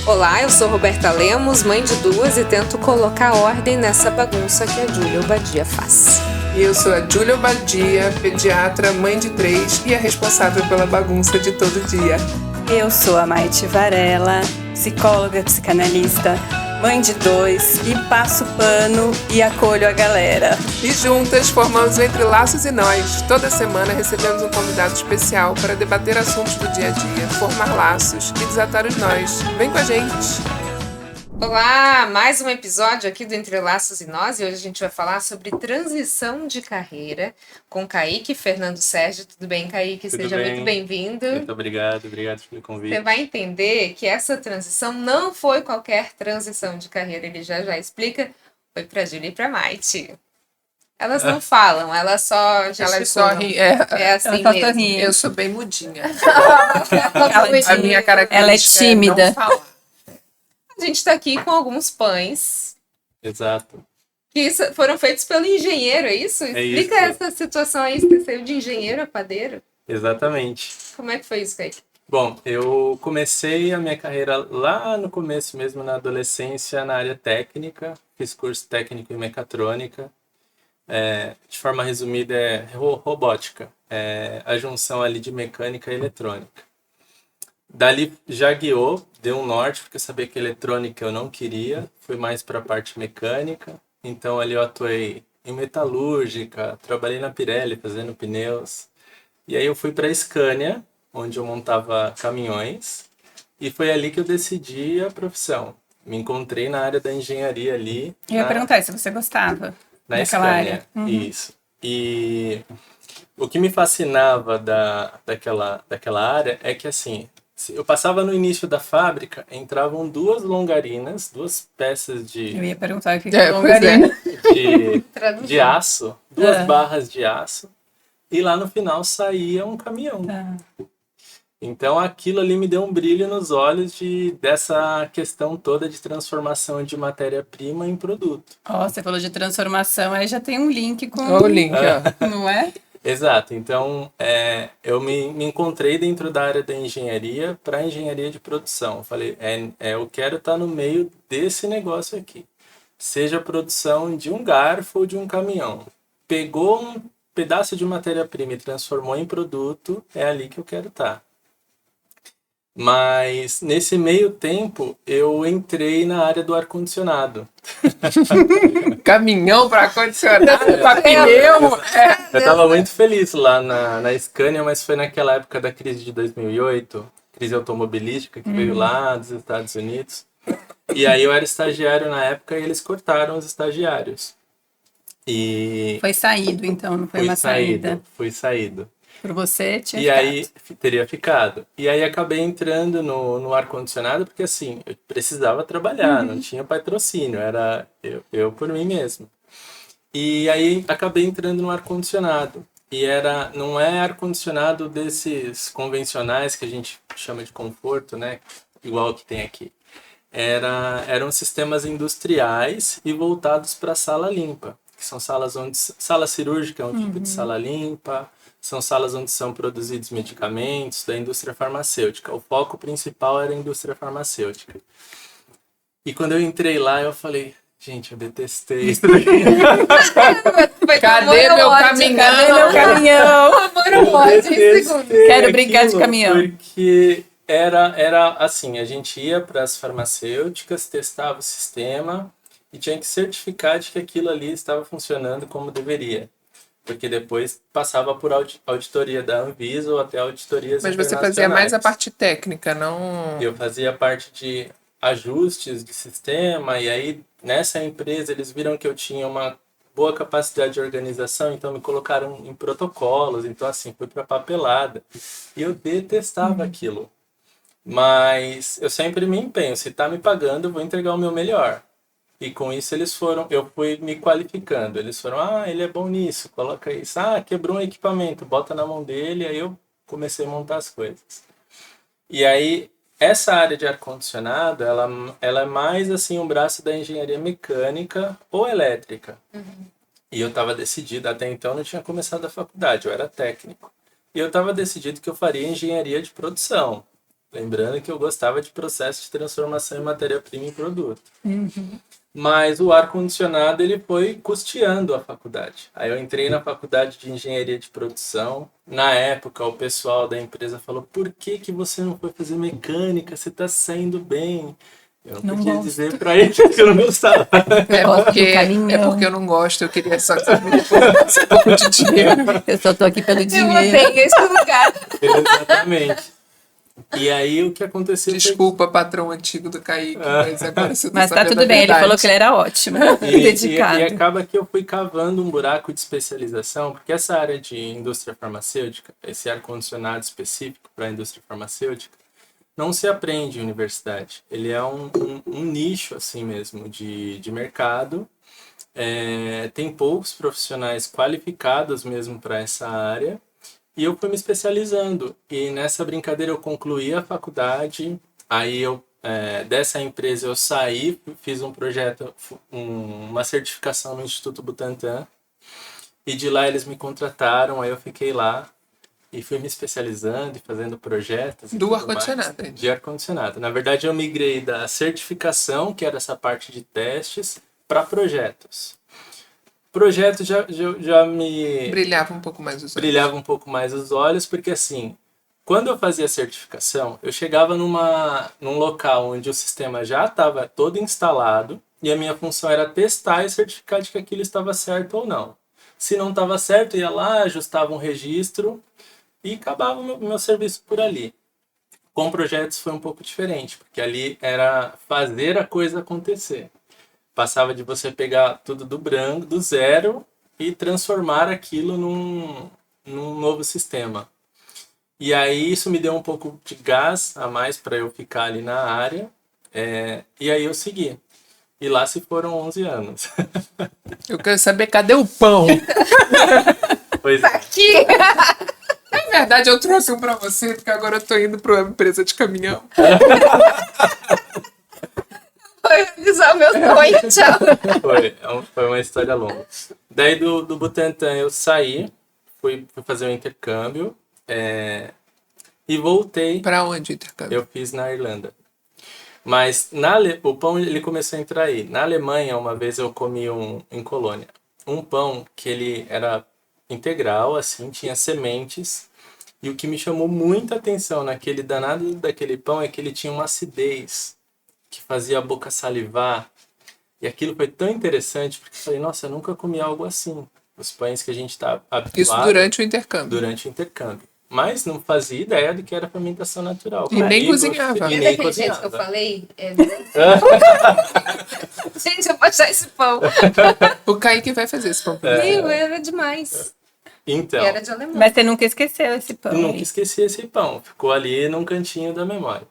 Olá, eu sou Roberta Lemos, mãe de duas e tento colocar ordem nessa bagunça que a Júlia Obadia faz. E eu sou a Júlia Obadia, pediatra, mãe de 3 e a responsável pela bagunça de todo dia. Eu sou a Maite Varela, psicóloga, psicanalista, mãe de 2 e passo pano e acolho a galera. E juntas formamos o Entre Laços e Nós. Toda semana recebemos um convidado especial para debater assuntos do dia a dia, formar laços e desatar os nós. Vem com a gente! Olá, mais um episódio aqui do Entre Laços e Nós, e hoje a gente vai falar sobre transição de carreira com Kaique e Fernando Sérgio. Tudo bem, Kaique? Tudo Seja bem. muito bem-vindo. Muito obrigado pelo convite. Você vai entender que essa transição não foi qualquer transição de carreira, ele já explica, foi para Júlia e para Maite. Elas não falam, elas só sorri, é assim Ela só mesmo. sorri. Eu sou bem mudinha. Ela A minha característica Ela é tímida. não falar. A gente está aqui com alguns pães Exato. que foram feitos pelo engenheiro, é isso? É Explica isso. essa situação aí, você saiu de engenheiro a padeiro. Exatamente. Como é que foi isso, Kaique? Bom, eu comecei a minha carreira lá no começo mesmo, na adolescência, na área técnica. Fiz curso técnico em mecatrônica. De forma resumida, é robótica. É a junção ali de mecânica e eletrônica. Dali já guiou, deu um norte, porque eu sabia que eletrônica eu não queria. Fui mais para a parte mecânica. Então ali eu atuei em metalúrgica, trabalhei na Pirelli fazendo pneus. E aí eu fui para a Scania, onde eu montava caminhões. E foi ali que eu decidi a profissão. Me encontrei na área da engenharia ali. Eu ia perguntar se você gostava Na daquela Scania, área. isso. E o que me fascinava daquela área é que, assim, eu passava no início da fábrica, entravam duas longarinas, duas peças Eu de, ia perguntar o que É, é pois longarina. de aço, duas É. barras de aço, e lá no final saía um caminhão. Tá. Então aquilo ali me deu um brilho nos olhos dessa questão toda de transformação de matéria-prima em produto. Ó, você falou de transformação, aí já tem um link com... Olha o link, ó. Não é? Exato, então eu me encontrei dentro da área da engenharia para engenharia de produção. Falei, eu quero estar no meio desse negócio aqui. Seja a produção de um garfo ou de um caminhão. Pegou um pedaço de matéria-prima e transformou em produto, é ali que eu quero estar. Mas nesse meio tempo eu entrei na área do ar-condicionado. Caminhão para ar-condicionado, para pneu. Eu estava muito feliz lá na Scania, mas foi naquela época da crise de 2008, crise automobilística que veio lá dos Estados Unidos. E aí eu era estagiário na época e eles cortaram os estagiários. E Foi saído, então, não foi uma saída. fui saído. Por você, tinha E ficado. aí teria ficado. E aí acabei entrando no ar-condicionado porque assim, eu precisava trabalhar, não tinha patrocínio, era eu por mim mesmo. E aí acabei entrando no ar-condicionado. E não é ar-condicionado desses convencionais que a gente chama de conforto, né? Igual que tem aqui. Eram sistemas industriais e voltados para sala limpa, que são sala cirúrgica é um tipo de sala limpa, são salas onde são produzidos medicamentos da indústria farmacêutica. O foco principal era a indústria farmacêutica. E quando eu entrei lá, eu falei, gente, eu detestei isso daqui. Cadê meu caminhão? Cadê meu caminhão? Amor ou ódio em segundo. Quero brincar de caminhão. Porque era assim, a gente ia para as farmacêuticas, testava o sistema e tinha que certificar de que aquilo ali estava funcionando como deveria. Porque depois passava por auditoria da Anvisa ou até auditorias Mas você internacionais. fazia mais a parte técnica, não... Eu fazia parte de ajustes de sistema, e aí nessa empresa eles viram que eu tinha uma boa capacidade de organização, então me colocaram em protocolos, então assim, fui para papelada. E eu detestava aquilo. Mas eu sempre me empenho, se tá me pagando, eu vou entregar o meu melhor. E com isso eu fui me qualificando. Eles foram, ele é bom nisso, coloca isso. Quebrou um equipamento, bota na mão dele, aí eu comecei a montar as coisas. E aí, essa área de ar-condicionado, ela é mais assim um braço da engenharia mecânica ou elétrica. E eu estava decidido, até então eu não tinha começado a faculdade, eu era técnico. E eu estava decidido que eu faria engenharia de produção. Lembrando que eu gostava de processo de transformação em matéria-prima em produto. Mas o ar-condicionado, ele foi custeando a faculdade. Aí eu entrei na faculdade de engenharia de produção. Na época, o pessoal da empresa falou: por que que você não foi fazer mecânica? Você está saindo bem. Eu não podia dizer para ele que eu não gostava. É porque eu não gosto, eu queria só saber depois um pouco de dinheiro. Eu só tô aqui pelo Eu dinheiro. odeio esse lugar. Exatamente. E aí o que aconteceu Desculpa, patrão antigo do Kaique, mas agora você Mas tá sabendo tudo a bem, ele verdade. falou que ele era ótimo, dedicado. E acaba que eu fui cavando um buraco de especialização, porque essa área de indústria farmacêutica, esse ar-condicionado específico para a indústria farmacêutica, não se aprende em universidade. Ele é um nicho assim mesmo de mercado. Tem poucos profissionais qualificados mesmo para essa área. E eu fui me especializando. E nessa brincadeira eu concluí a faculdade. Aí dessa empresa eu saí, fiz um projeto, uma certificação no Instituto Butantan. E de lá eles me contrataram, aí eu fiquei lá. E fui me especializando e fazendo projetos. Do ar-condicionado. De ar-condicionado. Na verdade, eu migrei da certificação, que era essa parte de testes, para projetos. Projeto já me... Brilhava um pouco mais os olhos. Brilhava um pouco mais os olhos, porque assim, quando eu fazia a certificação, eu chegava num local onde o sistema já estava todo instalado e a minha função era testar e certificar de que aquilo estava certo ou não. Se não estava certo, ia lá, ajustava um registro e acabava o meu serviço por ali. Com projetos foi um pouco diferente, porque ali era fazer a coisa acontecer. Passava de você pegar tudo do zero e transformar aquilo num novo sistema. E aí isso me deu um pouco de gás a mais para eu ficar ali na área. E aí eu segui. E lá se foram 11 anos. Eu quero saber, cadê o pão? Pois Tá aqui! Na verdade, eu trouxe um pra você, porque agora eu tô indo pra uma empresa de caminhão. Foi realizar o meu sonho, tchau. Foi uma história longa. Daí do Butantan eu saí, fui fazer um intercâmbio e voltei. Pra onde o intercâmbio? Eu fiz na Irlanda. Mas o pão ele começou a entrar aí. Na Alemanha, uma vez eu comi em Colônia. Um pão que ele era integral, assim, tinha sementes. E o que me chamou muita atenção naquele danado daquele pão é que ele tinha uma acidez que fazia a boca salivar. E aquilo foi tão interessante, porque eu falei, nossa, eu nunca comi algo assim. Os pães que a gente está habituado... Isso durante o intercâmbio. Durante o intercâmbio. Mas não fazia ideia do que era fermentação natural. E nem cozinhava. E Lembra nem aquele jeito que eu cozinhava. falei? Gente, eu vou achar esse pão. O Kaique vai fazer esse pão. Meu, era demais. Então, E era de alemão. Mas você nunca esqueceu esse pão. eu nunca aí. esqueci esse pão. Ficou ali num cantinho da memória.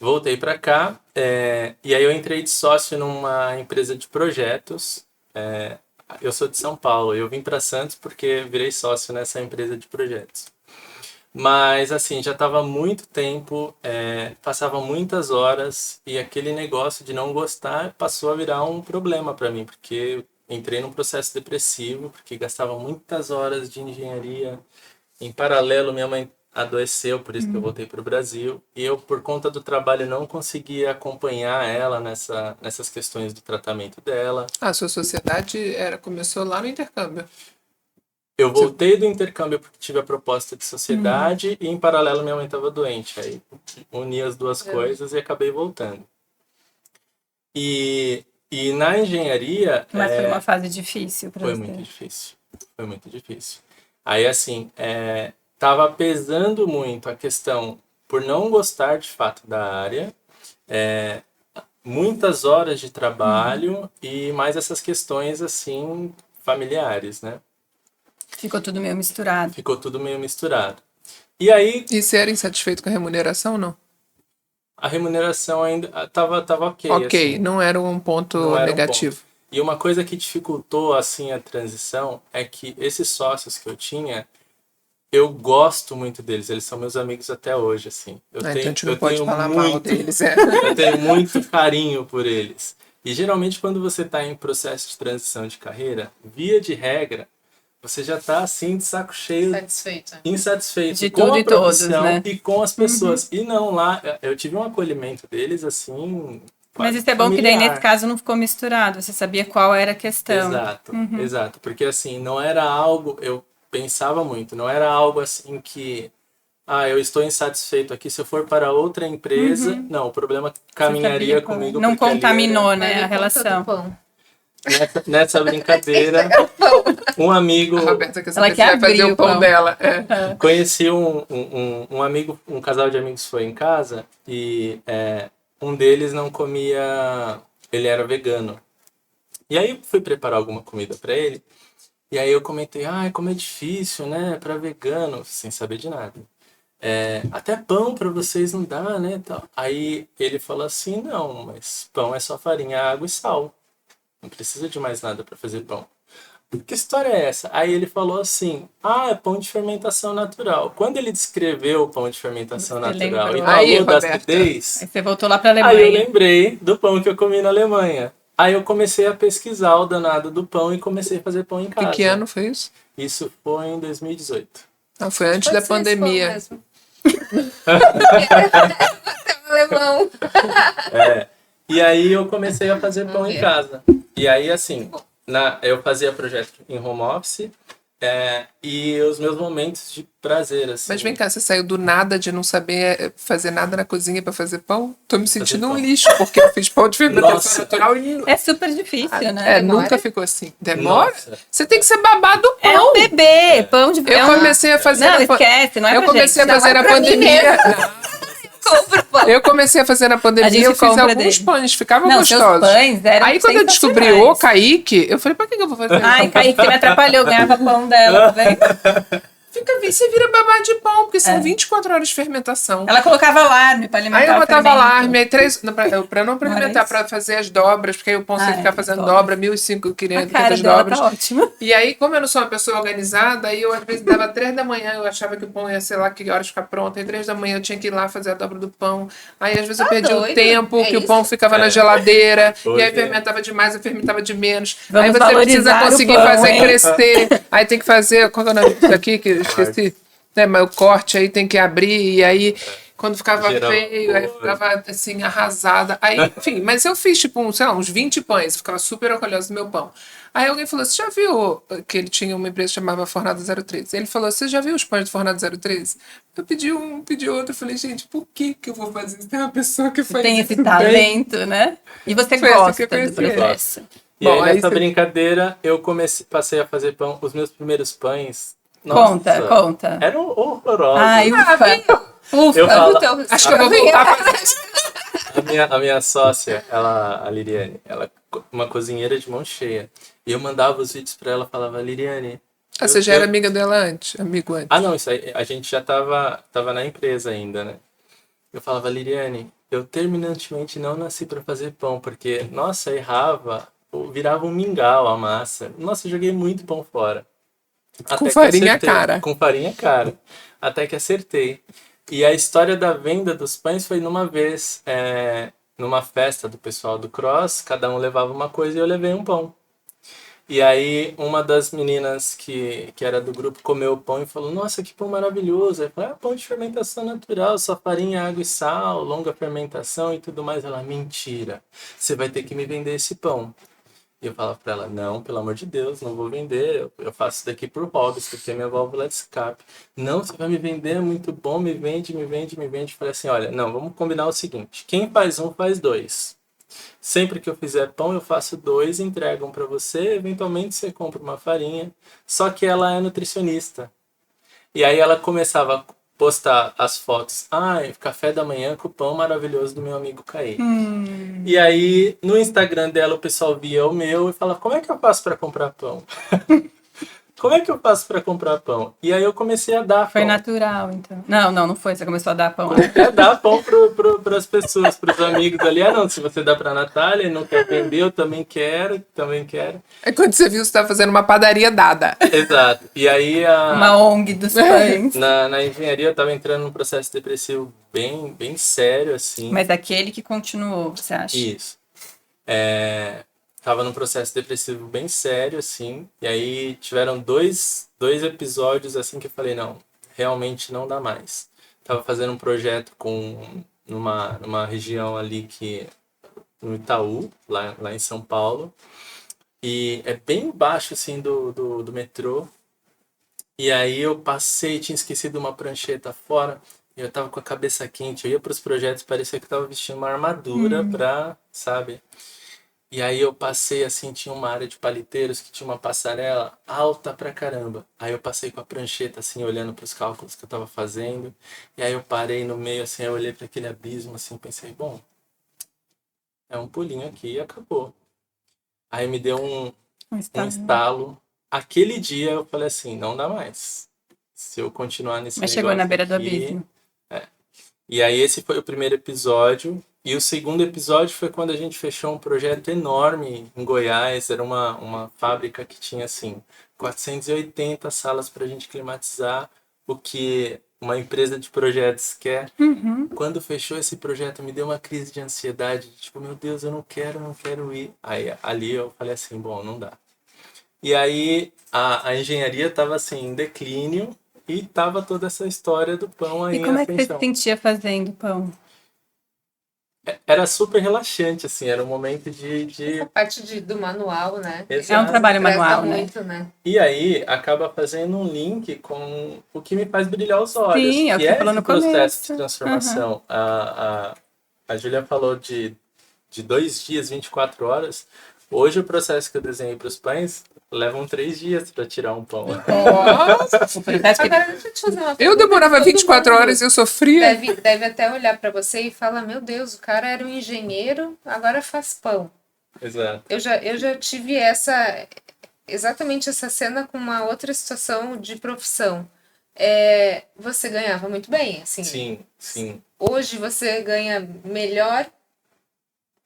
Voltei para cá, e aí eu entrei de sócio numa empresa de projetos. Eu sou de São Paulo, eu vim para Santos porque virei sócio nessa empresa de projetos. Mas assim, já estava há muito tempo, passava muitas horas e aquele negócio de não gostar passou a virar um problema para mim, porque eu entrei num processo depressivo, porque gastava muitas horas de engenharia. Em paralelo, minha mãe adoeceu, por isso que eu voltei para o Brasil. E eu, por conta do trabalho, não conseguia acompanhar ela nessas questões do tratamento dela. A sua sociedade começou lá no intercâmbio. Eu voltei do intercâmbio porque tive a proposta de sociedade e, em paralelo, minha mãe estava doente. Aí uni as duas coisas e acabei voltando. E na engenharia... Mas foi uma fase difícil pra Foi você. muito difícil. Foi muito difícil. Aí, assim, tava pesando muito a questão por não gostar de fato da área, muitas horas de trabalho e mais essas questões, assim, familiares, né? Ficou tudo meio misturado. Ficou tudo meio misturado. E aí, E você era insatisfeito com a remuneração, não? a remuneração ainda tava ok. Ok, assim. não era um ponto Não era um negativo. ponto. E uma coisa que dificultou, assim, a transição é que esses sócios que eu tinha, eu gosto muito deles. Eles são meus amigos até hoje, assim. Então a gente não pode falar mal muito, deles. eu tenho muito carinho por eles. E geralmente quando você está em processo de transição de carreira, via de regra, você já tá assim de saco cheio, Satisfeito. insatisfeito De com tudo a e todos, profissão né? e com as pessoas. E não, lá eu tive um acolhimento deles assim. Mas quase isso é bom que daí familiar. nesse caso não ficou misturado, você sabia qual era a questão. Exato, exato. Porque assim, não era algo, eu pensava muito, não era algo assim que, eu estou insatisfeito aqui, se eu for para outra empresa, não, o problema caminharia sabia qual comigo. não porque ali contaminou, era- né, Vai a ver conta relação. do pão. Nessa brincadeira, um amigo, A Roberta quer Ela saber se quer vai fazer abrir o pão o pão. dela. É. conheci um amigo, um casal de amigos foi em casa e um deles não comia, ele era vegano. E aí eu fui preparar alguma comida para ele. E aí eu comentei, como é difícil, né, para vegano, sem saber de nada. Até pão para vocês não dá, né, tal. Aí ele falou assim, não, mas pão é só farinha, água e sal. Não precisa de mais nada para fazer pão. Que história é essa? Aí ele falou assim, é pão de fermentação natural. Quando ele descreveu o pão de fermentação Você natural e lembrou. falou Aí, da Roberta. acidez, Aí você voltou lá pra aí eu Alemanha. lembrei do pão que eu comi na Alemanha. Aí eu comecei a pesquisar o danado do pão e comecei a fazer pão em casa. Que ano foi isso? Isso foi em 2018. Ah, foi antes Pode da ser esse pão pandemia. mesmo. Alemão. E aí eu comecei a fazer pão Vamos em ver. casa. E aí, assim, eu fazia projeto em home office e os meus momentos de prazer, assim. Mas vem cá, você saiu do nada de não saber fazer nada na cozinha pra fazer pão? Tô me sentindo um pão. lixo, porque eu fiz pão de fermentação Nossa. natural e... É super difícil, né? demora? nunca ficou assim. Demora? Nossa. Você tem que ser babado do É pão. um bebê, pão de Eu comecei a fazer... Não, na pan- esquece, não é Eu pra comecei gente. a fazer na pra mim pandemia. Compra pão. Eu comecei a fazer na A pandemia, gente eu fiz compra alguns dele. pães, ficavam Não, seus gostosos. pães eram Aí quando eu descobri sensacionais. o Kaique, eu falei, pra que eu vou fazer? Ai, Kaique, você me atrapalhou, eu ganhava pão dela, tá vendo? Você vira babado de pão, porque É. são 24 horas de fermentação. Ela colocava alarme pra alimentar Aí eu o botava fermento. alarme, aí pra não Não era fermentar, isso? pra fazer as dobras, porque aí o pão você ficar fazendo dobra. dobra, 1.500, A cara 500 dela dobras. tá ótima. E aí, como eu não sou uma pessoa organizada, aí eu às vezes dava 3 da manhã, eu achava que o pão ia, sei lá, que horas ficar pronto. Aí 3 da manhã eu tinha que ir lá fazer a dobra do pão. Aí às vezes eu perdia o doido? tempo, É que o isso? pão ficava na geladeira. Pois E aí é. fermentava demais, eu fermentava de menos. Vamos aí você precisa valorizar o conseguir pão, fazer hein? crescer. Aí tem que fazer, qual que é o nome disso aqui que eu esqueci? Mas o corte aí tem que abrir, e aí quando ficava Geral. feio, aí ficava assim, arrasada. Aí, enfim, mas eu fiz tipo, sei lá, uns 20 pães, ficava super orgulhosa do meu pão. Aí alguém falou, você já viu que ele tinha uma empresa que chamava Fornada 013? Ele falou, você já viu os pães do Fornada 013? Eu pedi um, pedi outro, eu falei, gente, por que eu vou fazer isso? Tem uma pessoa que faz Tem isso esse bem. talento, né? E você Foi assim gosta que eu do conheci ele. processo. E Bom, aí aí nessa você- brincadeira eu passei a fazer pão, os meus primeiros pães. Conta, nossa, conta. Eram horrorosos. Ai, ufa. Ufa. Eu falo- Acho que eu vou voltar a fazer isso. A minha sócia, a Liriane, ela é uma cozinheira de mão cheia. E eu mandava os vídeos pra ela, falava, Liriane. Ah, você já era amiga dela antes? Amigo antes? Não, isso aí, a gente já tava na empresa ainda, né? Eu falava, Liriane, eu terminantemente não nasci pra fazer pão, porque, nossa, errava, virava um mingau a massa. Nossa, eu joguei muito pão fora. Até que farinha acertei. cara. Com farinha cara. Até que acertei. E a história da venda dos pães foi numa vez, numa festa do pessoal do Cross, cada um levava uma coisa e eu levei um pão. E aí uma das meninas que era do grupo comeu o pão e falou, nossa, que pão maravilhoso. Eu falei, pão de fermentação natural, só farinha, água e sal, longa fermentação e tudo mais. Ela, mentira, você vai ter que me vender esse pão. E eu falava pra ela, não, pelo amor de Deus, não vou vender, eu faço isso daqui por hobby, isso aqui é minha válvula de escape. Não, você vai me vender, é muito bom, me vende, me vende, me vende. Falei assim, olha, não, vamos combinar o seguinte, quem faz um, faz dois. Sempre que eu fizer pão, eu faço 2, entregam pra você, eventualmente você compra uma farinha, só que ela é nutricionista. E aí ela começava a postar as fotos, café da manhã com o pão maravilhoso do meu amigo Kaique. E aí, no Instagram dela, o pessoal via o meu e falava, como é que eu faço para comprar pão? Como é que eu faço para comprar pão? E aí eu comecei a dar Foi pão. natural, então. Não foi. Você começou a dar pão. É dar pão para as pessoas, para os amigos ali. Não, se você dá para a Natália e não quer vender, eu também quero. Aí quando você viu, você estava fazendo uma padaria dada. Exato. E aí, Uma ONG dos pães. na engenharia, eu estava entrando num processo depressivo bem, bem sério, assim. Mas aquele que continuou, você acha? Isso. tava num processo depressivo bem sério, assim, e aí tiveram dois episódios, assim, que eu falei, não, realmente não dá mais. Tava fazendo um projeto numa região ali no Itaú, lá em São Paulo, e é bem embaixo, assim, do metrô, e aí eu passei, tinha esquecido uma prancheta fora, e eu tava com a cabeça quente, eu ia pros projetos, parecia que eu tava vestindo uma armadura pra, sabe? E aí eu passei assim, tinha uma área de paliteiros que tinha uma passarela alta pra caramba. Aí eu passei com a prancheta assim, olhando pros cálculos que eu tava fazendo. E aí eu parei no meio assim, eu olhei para aquele abismo assim, pensei, bom, é um pulinho aqui e acabou. Aí me deu um estalo. Aquele dia eu falei assim, não dá mais. Se eu continuar nesse Mas negócio chegou na beira do aqui... abismo. E aí esse foi o primeiro episódio. E o segundo episódio foi quando a gente fechou um projeto enorme em Goiás. Era uma fábrica que tinha, assim, 480 salas para a gente climatizar, o que uma empresa de projetos quer. Quando fechou esse projeto, me deu uma crise de ansiedade. Tipo, meu Deus, eu não quero ir. Aí ali eu falei assim, bom, não dá. E aí a engenharia estava assim, em declínio e tava toda essa história do pão aí E como em é que você se ascensão. sentia fazendo pão? Era super relaxante, assim, era um momento A parte do manual, né? Exato. É um trabalho Presta manual, né? muito, né? E aí acaba fazendo um link com o que me faz brilhar os olhos, Sim, é o que que você é falou esse no processo começo. de transformação. A Júlia falou de 2 dias, 24 horas. Hoje o processo que eu desenhei para os pães levam 3 dias para tirar um pão. Nossa! O processo que Agora, deixa eu te fazer uma Eu pergunta. demorava Todo 24 mundo horas e eu sofria. deve até olhar pra você e falar, meu Deus, o cara era um engenheiro, agora faz pão. Exato. Eu já tive exatamente essa cena com uma outra situação de profissão. Você ganhava muito bem, assim. Sim, sim. Hoje você ganha melhor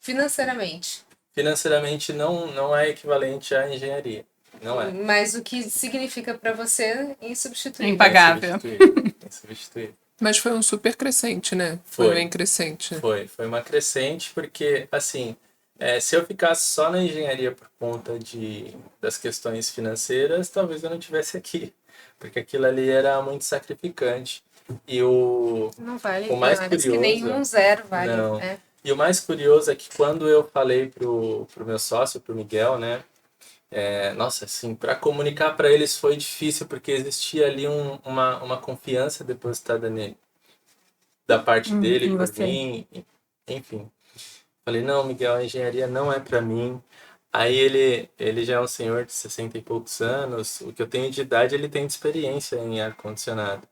financeiramente. Financeiramente não é equivalente à engenharia. Não é. Mas o que significa pra você é insubstituível. Impagável. Insubstituível. Mas foi um super crescente, né? Foi. Foi bem crescente. Foi uma crescente, porque, assim, se eu ficasse só na engenharia por conta das questões financeiras, talvez eu não estivesse aqui, porque aquilo ali era muito sacrificante. E Não vale, o mais parece que curioso... nenhum zero vale. Não. Né? E o mais curioso é que quando eu falei pro meu sócio, pro Miguel, né? Nossa, assim, para comunicar para eles foi difícil, porque existia ali uma confiança depositada nele, da parte dele, em por você. mim, enfim. Falei, não, Miguel, a engenharia não é para mim. Aí ele já é um senhor de 60 e poucos anos, o que eu tenho de idade, ele tem de experiência em ar-condicionado.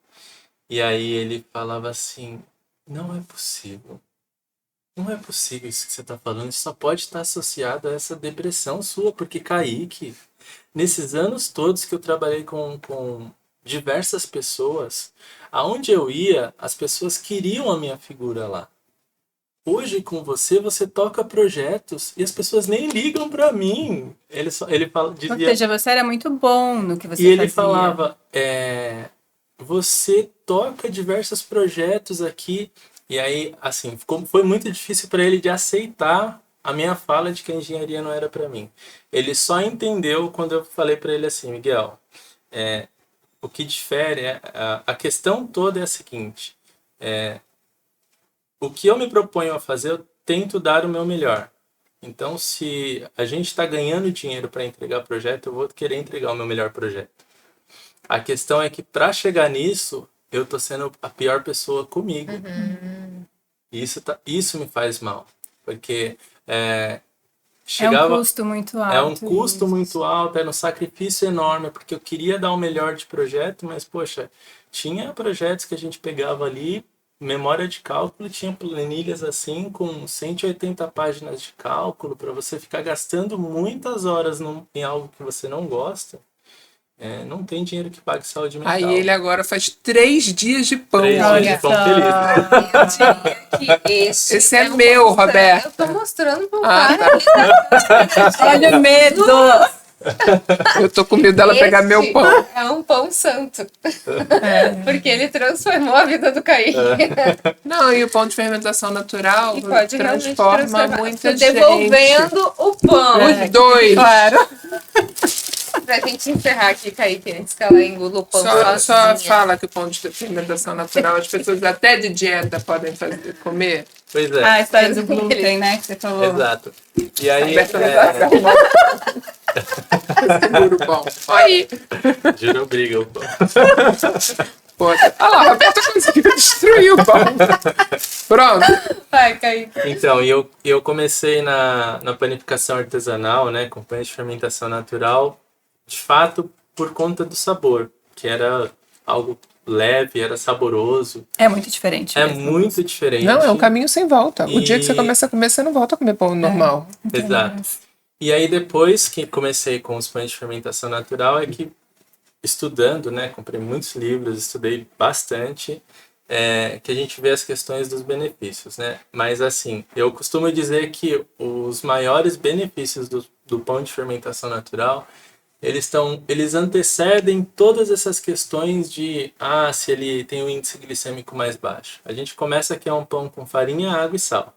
E aí ele falava assim, não é possível. Não é possível isso que você está falando, isso só pode estar associado a essa depressão sua, porque Kaique, nesses anos todos que eu trabalhei com diversas pessoas, aonde eu ia, as pessoas queriam a minha figura lá. Hoje com você toca projetos e as pessoas nem ligam para mim. Ele fala, Ou dizia, seja, você era muito bom no que você e ele fazia. falava, você toca diversos projetos aqui. E aí, assim, foi muito difícil para ele de aceitar a minha fala de que a engenharia não era para mim. Ele só entendeu quando eu falei para ele assim, Miguel, o que difere, a questão toda é a seguinte, o que eu me proponho a fazer, eu tento dar o meu melhor. Então, se a gente está ganhando dinheiro para entregar projeto, eu vou querer entregar o meu melhor projeto. A questão é que para chegar nisso, eu tô sendo a pior pessoa comigo. E isso me faz mal. Porque É um custo muito alto. É um custo isso. muito alto, era um sacrifício enorme, porque eu queria dar o melhor de projeto, mas, poxa, tinha projetos que a gente pegava ali, memória de cálculo, tinha planilhas assim, com 180 páginas de cálculo, para você ficar gastando muitas horas em algo que você não gosta. Não tem dinheiro que pague saúde mental. Aí ele agora faz 3 dias de pão. 3 dias de pão feliz. Eu diria que Esse é meu, Roberto. Eu tô mostrando pro Ah, cara. Olha o medo! Eu tô com medo dela pegar meu pão. É um pão santo. Porque ele transformou a vida do Kaique. Não, e o pão de fermentação natural E pode realmente transforma transformar. muita Tô gente. devolvendo o pão. Os dois. Claro. Pra gente encerrar aqui, Kaique, antes que ela engula o pão Só sozinha. fala que o pão de fermentação natural, as pessoas até de dieta podem comer. Pois é, Ah, a história do glúten, né? Que você falou. exato. E aí, Roberta vai arrumar o pão. Segura o pão. Aí. girou briga o pão. Olha lá, a Roberta conseguiu destruir o pão. Pronto. Vai, Kaique. Então, eu comecei na panificação artesanal, né, com pães de fermentação natural, de fato, por conta do sabor, que era algo leve, era saboroso. É muito diferente. É mesmo. muito diferente. Não, é um caminho sem volta. O dia que você E- começa a comer, você não volta a comer pão normal. Exato. E aí, depois que comecei com os pães de fermentação natural, é que estudando, né, comprei muitos livros, estudei bastante, que a gente vê as questões dos benefícios, né? Mas assim, eu costumo dizer que os maiores benefícios do pão de fermentação natural, eles antecedem todas essas questões de se ele tem um índice glicêmico mais baixo. A gente começa que é um pão com farinha, água e sal.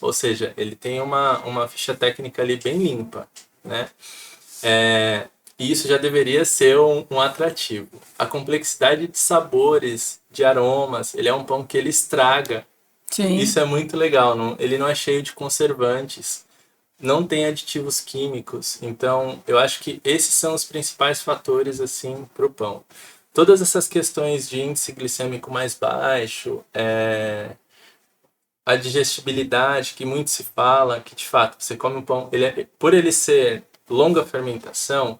Ou seja, ele tem uma ficha técnica ali bem limpa, né? E isso já deveria ser um atrativo. A complexidade de sabores, de aromas, ele é um pão que ele estraga. Sim. Isso é muito legal. Ele não é cheio de conservantes, não tem aditivos químicos. Então, eu acho que esses são os principais fatores assim para o pão. Todas essas questões de índice glicêmico mais baixo, a digestibilidade, que muito se fala, que de fato você come um pão, por ele ser longa fermentação,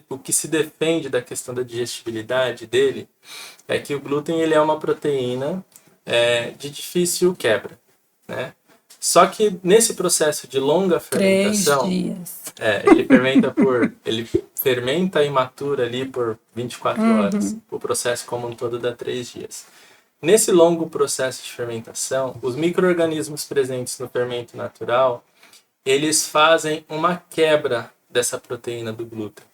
o que se defende da questão da digestibilidade dele é que o glúten ele é uma proteína de difícil quebra, né? Só que nesse processo de longa 3 fermentação, dias. ele fermenta e matura ali por 24 horas. O processo como um todo dá 3 dias. Nesse longo processo de fermentação, os micro-organismos presentes no fermento natural, eles fazem uma quebra dessa proteína do glúten,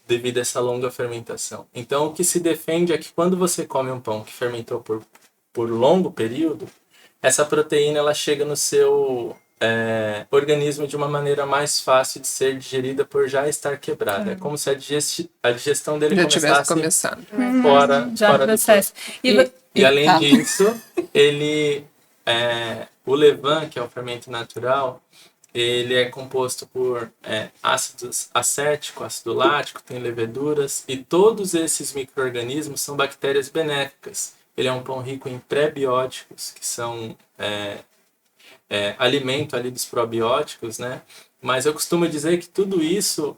devido a essa longa fermentação. Então, o que se defende é que quando você come um pão que fermentou por longo período, essa proteína ela chega no seu organismo de uma maneira mais fácil de ser digerida por já estar quebrada. É como se a digestão dele Já tivesse começasse começado. fora Já do processo. e além Tá. disso, o levain, que é o fermento natural, ele é composto por ácidos acético, ácido lático, tem leveduras, e todos esses micro-organismos são bactérias benéficas. Ele é um pão rico em pré-bióticos, que são alimento ali dos probióticos, né? Mas eu costumo dizer que tudo isso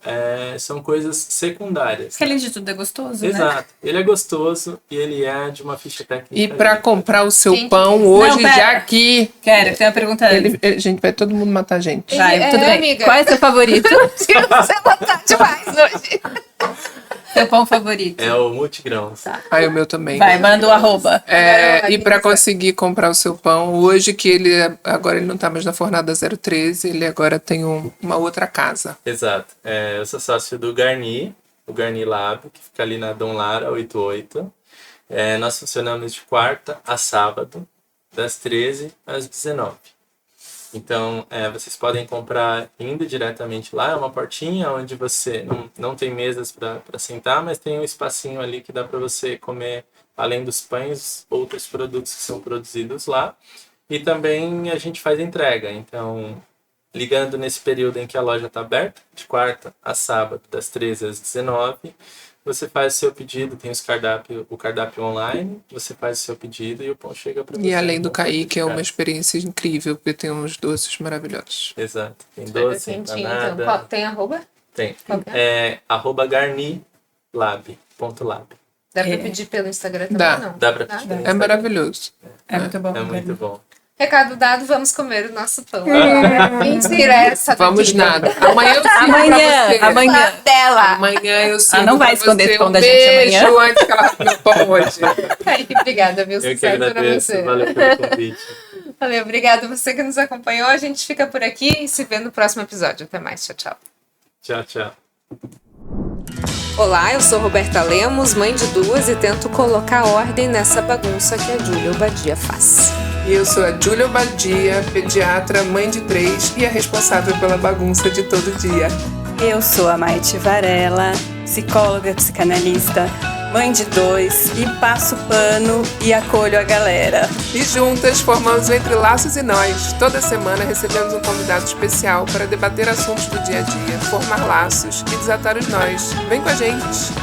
são coisas secundárias. Porque além de tudo é gostoso, né? Exato. Ele é gostoso e ele é de uma ficha técnica. E para comprar o seu Quem pão que- hoje, Não, pera. já aqui, Quero, tem uma pergunta antes. gente, vai todo mundo matar a gente. Vai, É, tudo bem. amiga. Qual é o seu favorito? Você botar demais hoje. Seu pão favorito? É o multigrãos. Aí o meu também. Vai, manda o arroba. E para conseguir comprar o seu pão, hoje que agora ele não está mais na Fornada 013, ele agora tem uma outra casa. Exato. Eu sou sócio do Garni, o Garni Lab, que fica ali na Dom Lara 88. Nós funcionamos de quarta a sábado, das 13 às 19. Então, vocês podem comprar indo diretamente lá, é uma portinha onde você não tem mesas para sentar, mas tem um espacinho ali que dá para você comer, além dos pães, outros produtos que são produzidos lá. E também a gente faz entrega, então, ligando nesse período em que a loja está aberta, de quarta a sábado, das 13 às 19, você faz o seu pedido, tem o cardápio online, você faz o seu pedido e o pão chega para você. E além do no conforto Kaique, de é uma casa. experiência incrível, porque tem uns doces maravilhosos. Exato. Tem doce, Quentinho, empanada. então. Tem arroba? Tem. Qual que @garnilab.lab. Dá pra pedir pelo Instagram também? Dá. Não. Dá pra pedir. É maravilhoso. É muito bom. É muito bom. Recado dado, vamos comer o nosso pão. Mentira, essa Vamos daqui. nada. Amanhã eu sirvo Amanhã, pra você. amanhã. Dela. Amanhã eu sirvo não vai pra esconder você. esse pão Um da gente beijo amanhã. antes que ela arrume meu pão hoje. Kaique, obrigada, viu? Eu que Sucesso pra agradeço. você. Valeu pelo convite. Valeu, obrigada você que nos acompanhou. A gente fica por aqui e se vê no próximo episódio. Até mais. Tchau, tchau. Tchau, tchau. Olá, eu sou Roberta Lemos, mãe de 2 e tento colocar ordem nessa bagunça que a Júlia Obadia faz. E eu sou a Júlia Obadia, pediatra, mãe de 3 e a responsável pela bagunça de todo dia. Eu sou a Maite Varela, psicóloga, psicanalista, mãe de 2 e passo pano e acolho a galera. E juntas formamos Entre Laços e Nós. Toda semana recebemos um convidado especial para debater assuntos do dia a dia, formar laços e desatar os nós. Vem com a gente!